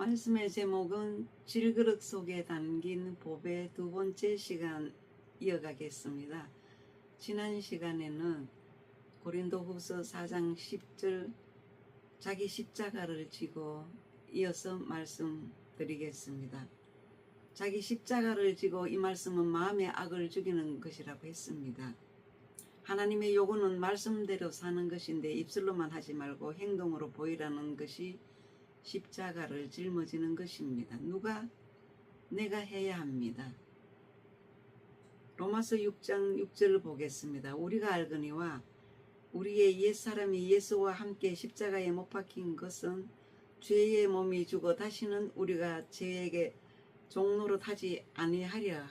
말씀의 제목은 질그릇 속에 담긴 복의 두 번째 시간 이어가겠습니다. 지난 시간에는 고린도후서 4장 10절 자기 십자가를 지고 이어서 말씀드리겠습니다. 자기 십자가를 지고 이 말씀은 마음의 악을 죽이는 것이라고 했습니다. 하나님의 요구는 말씀대로 사는 것인데 입술로만 하지 말고 행동으로 보이라는 것이 십자가를 짊어지는 것입니다. 누가? 내가 해야 합니다. 로마서 6장 6절을 보겠습니다. 우리가 알거니와 우리의 옛사람이 예수와 함께 십자가에 못 박힌 것은 죄의 몸이 죽어 다시는 우리가 죄에게 종노릇하지 아니하려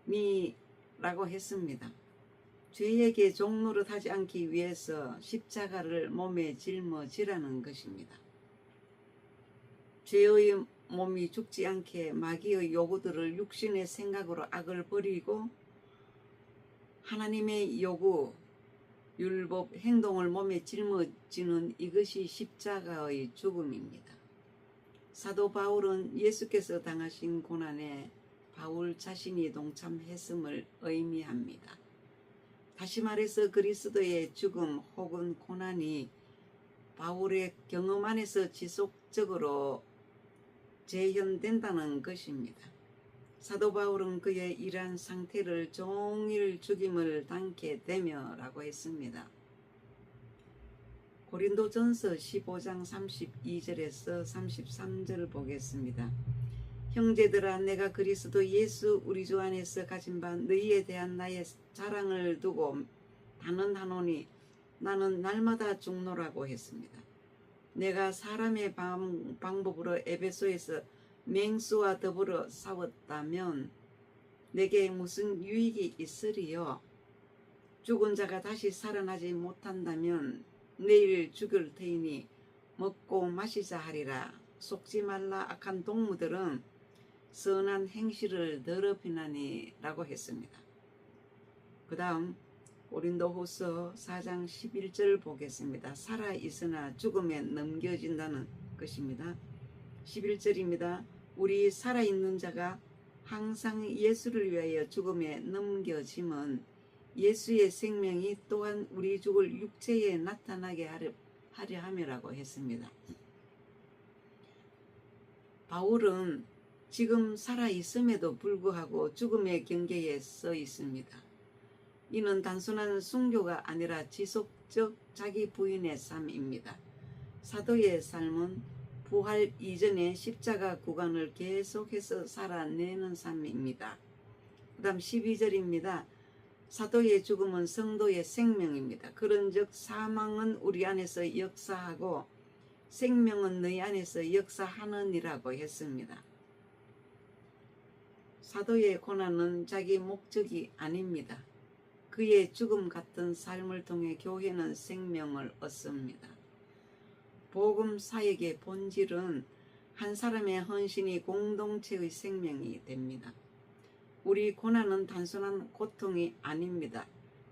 함이라고 했습니다. 죄에게 종노릇하지 않기 위해서 십자가를 몸에 짊어지라는 것입니다. 죄의 몸이 죽지 않게 마귀의 요구들을 육신의 생각으로 악을 버리고 하나님의 요구, 율법, 행동을 몸에 짊어지는 이것이 십자가의 죽음입니다. 사도 바울은 예수께서 당하신 고난에 바울 자신이 동참했음을 의미합니다. 다시 말해서 그리스도의 죽음 혹은 고난이 바울의 경험 안에서 지속적으로 재현된다는 것입니다. 사도 바울은 그의 이러한 상태를 종일 죽임을 당게 되며 라고 했습니다. 고린도전서 15장 32절에서 33절을 보겠습니다. 형제들아, 내가 그리스도 예수 우리 주 안에서 가진 바 너희에 대한 나의 자랑을 두고 단언하노니 나는 날마다 죽노라고 했습니다. 내가 사람의 방법으로 에베소에서 맹수와 더불어 싸웠다면 내게 무슨 유익이 있으리요? 죽은 자가 다시 살아나지 못한다면 내일 죽을 터이니 먹고 마시자 하리라. 속지 말라. 악한 동무들은 선한 행실을 더럽히나니 라고 했습니다. 그 다음 고린도후서 4장 11절 보겠습니다. 살아있으나 죽음에 넘겨진다는 것입니다. 11절입니다. 우리 살아있는 자가 항상 예수를 위하여 죽음에 넘겨짐은 예수의 생명이 또한 우리 죽을 육체에 나타나게 하려 함이라고 했습니다. 바울은 지금 살아있음에도 불구하고 죽음의 경계에 서 있습니다. 이는 단순한 순교가 아니라 지속적 자기 부인의 삶입니다. 사도의 삶은 부활 이전의 십자가 구간을 계속해서 살아내는 삶입니다. 그 다음 12절입니다. 사도의 죽음은 성도의 생명입니다. 그런즉 사망은 우리 안에서 역사하고 생명은 너희 안에서 역사하느니라고 했습니다. 사도의 고난은 자기 목적이 아닙니다. 그의 죽음 같은 삶을 통해 교회는 생명을 얻습니다. 복음 사역의 본질은 한 사람의 헌신이 공동체의 생명이 됩니다. 우리 고난은 단순한 고통이 아닙니다.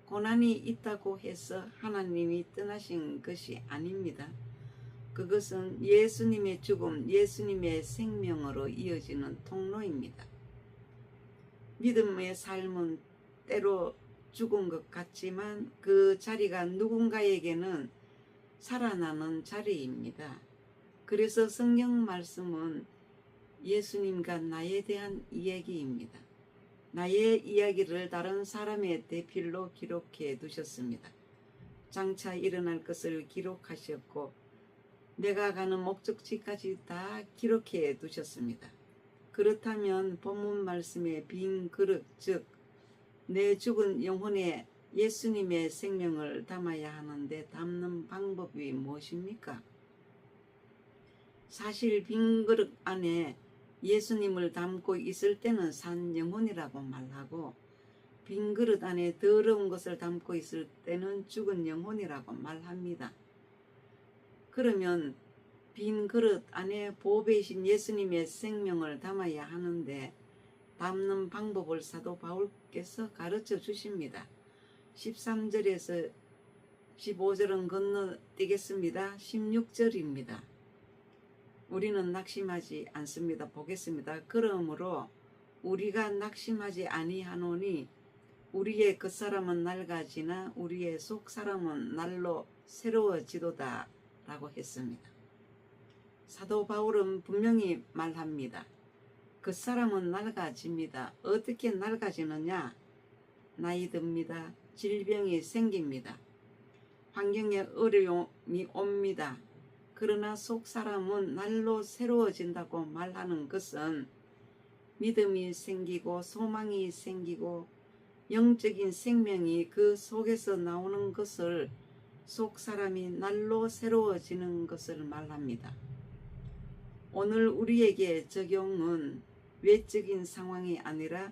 고난이 있다고 해서 하나님이 떠나신 것이 아닙니다. 그것은 예수님의 죽음, 예수님의 생명으로 이어지는 통로입니다. 믿음의 삶은 때로 죽은 것 같지만 그 자리가 누군가에게는 살아나는 자리입니다. 그래서 성경 말씀은 예수님과 나에 대한 이야기입니다. 나의 이야기를 다른 사람의 대필로 기록해 두셨습니다. 장차 일어날 것을 기록하셨고 내가 가는 목적지까지 다 기록해 두셨습니다. 그렇다면 본문 말씀의 빈 그릇, 즉 내 죽은 영혼에 예수님의 생명을 담아야 하는데 담는 방법이 무엇입니까? 사실 빈 그릇 안에 예수님을 담고 있을 때는 산 영혼이라고 말하고 빈 그릇 안에 더러운 것을 담고 있을 때는 죽은 영혼이라고 말합니다. 그러면 빈 그릇 안에 보배이신 예수님의 생명을 담아야 하는데 담는 방법을 사도 바울께서 가르쳐 주십니다. 13절에서 15절은 건너뛰겠습니다. 16절입니다. 우리는 낙심하지 않습니다. 보겠습니다. 그러므로 우리가 낙심하지 아니하노니 우리의 겉사람은 낡아지나 우리의 속사람은 날로 새로워지도다 라고 했습니다. 사도 바울은 분명히 말합니다. 겉사람은 낡아집니다. 어떻게 낡아지느냐? 나이 듭니다. 질병이 생깁니다. 환경에 어려움이 옵니다. 그러나 속사람은 날로 새로워진다고 말하는 것은 믿음이 생기고 소망이 생기고 영적인 생명이 그 속에서 나오는 것을 속사람이 날로 새로워지는 것을 말합니다. 오늘 우리에게 적용은 외적인 상황이 아니라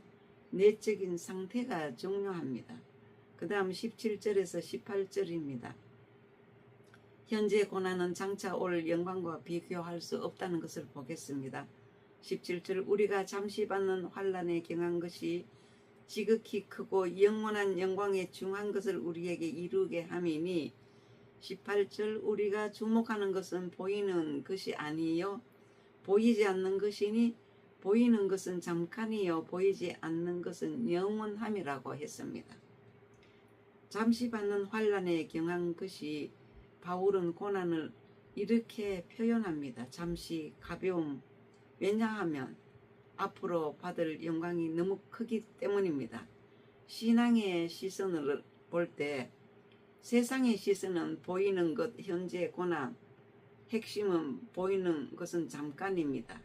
내적인 상태가 중요합니다. 그 다음 17절에서 18절입니다. 현재 고난은 장차 올 영광과 비교할 수 없다는 것을 보겠습니다. 17절 우리가 잠시 받는 환난에 경한 것이 지극히 크고 영원한 영광에 중한 것을 우리에게 이루게 함이니 18절 우리가 주목하는 것은 보이는 것이 아니요 보이지 않는 것이니 보이는 것은 잠깐이요 보이지 않는 것은 영원함이라고 했습니다. 잠시 받는 환난에 경한 것이 바울은 고난을 이렇게 표현합니다. 잠시 가벼움. 왜냐하면 앞으로 받을 영광이 너무 크기 때문입니다. 신앙의 시선을 볼 때 세상의 시선은 보이는 것, 현재 고난, 핵심은 보이는 것은 잠깐입니다.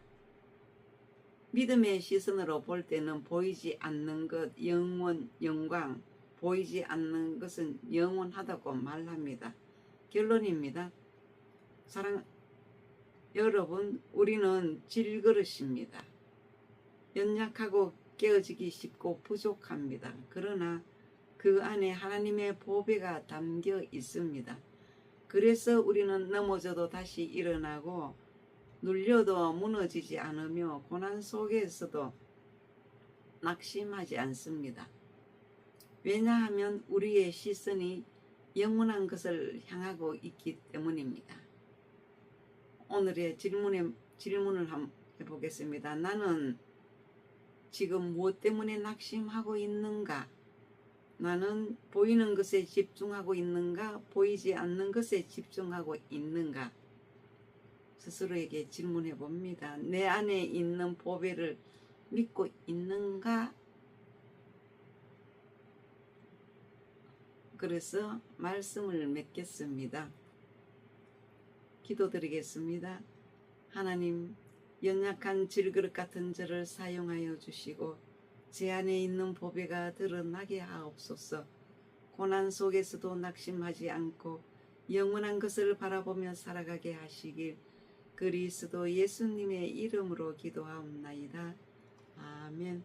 믿음의 시선으로 볼 때는 보이지 않는 것, 영원, 영광, 보이지 않는 것은 영원하다고 말합니다. 결론입니다. 사랑 여러분, 우리는 질그릇입니다. 연약하고 깨어지기 쉽고 부족합니다. 그러나 그 안에 하나님의 보배가 담겨 있습니다. 그래서 우리는 넘어져도 다시 일어나고 눌려도 무너지지 않으며 고난 속에서도 낙심하지 않습니다. 왜냐하면 우리의 시선이 영원한 것을 향하고 있기 때문입니다. 오늘의 질문을 한번 해보겠습니다. 나는 지금 무엇 때문에 낙심하고 있는가? 나는 보이는 것에 집중하고 있는가? 보이지 않는 것에 집중하고 있는가? 스스로에게 질문해 봅니다. 내 안에 있는 보배를 믿고 있는가? 그래서 말씀을 맺겠습니다. 기도드리겠습니다. 하나님, 연약한 질그릇 같은 저를 사용하여 주시고 제 안에 있는 보배가 드러나게 하옵소서. 고난 속에서도 낙심하지 않고 영원한 것을 바라보며 살아가게 하시길 그리스도 예수님의 이름으로 기도하옵나이다. 아멘.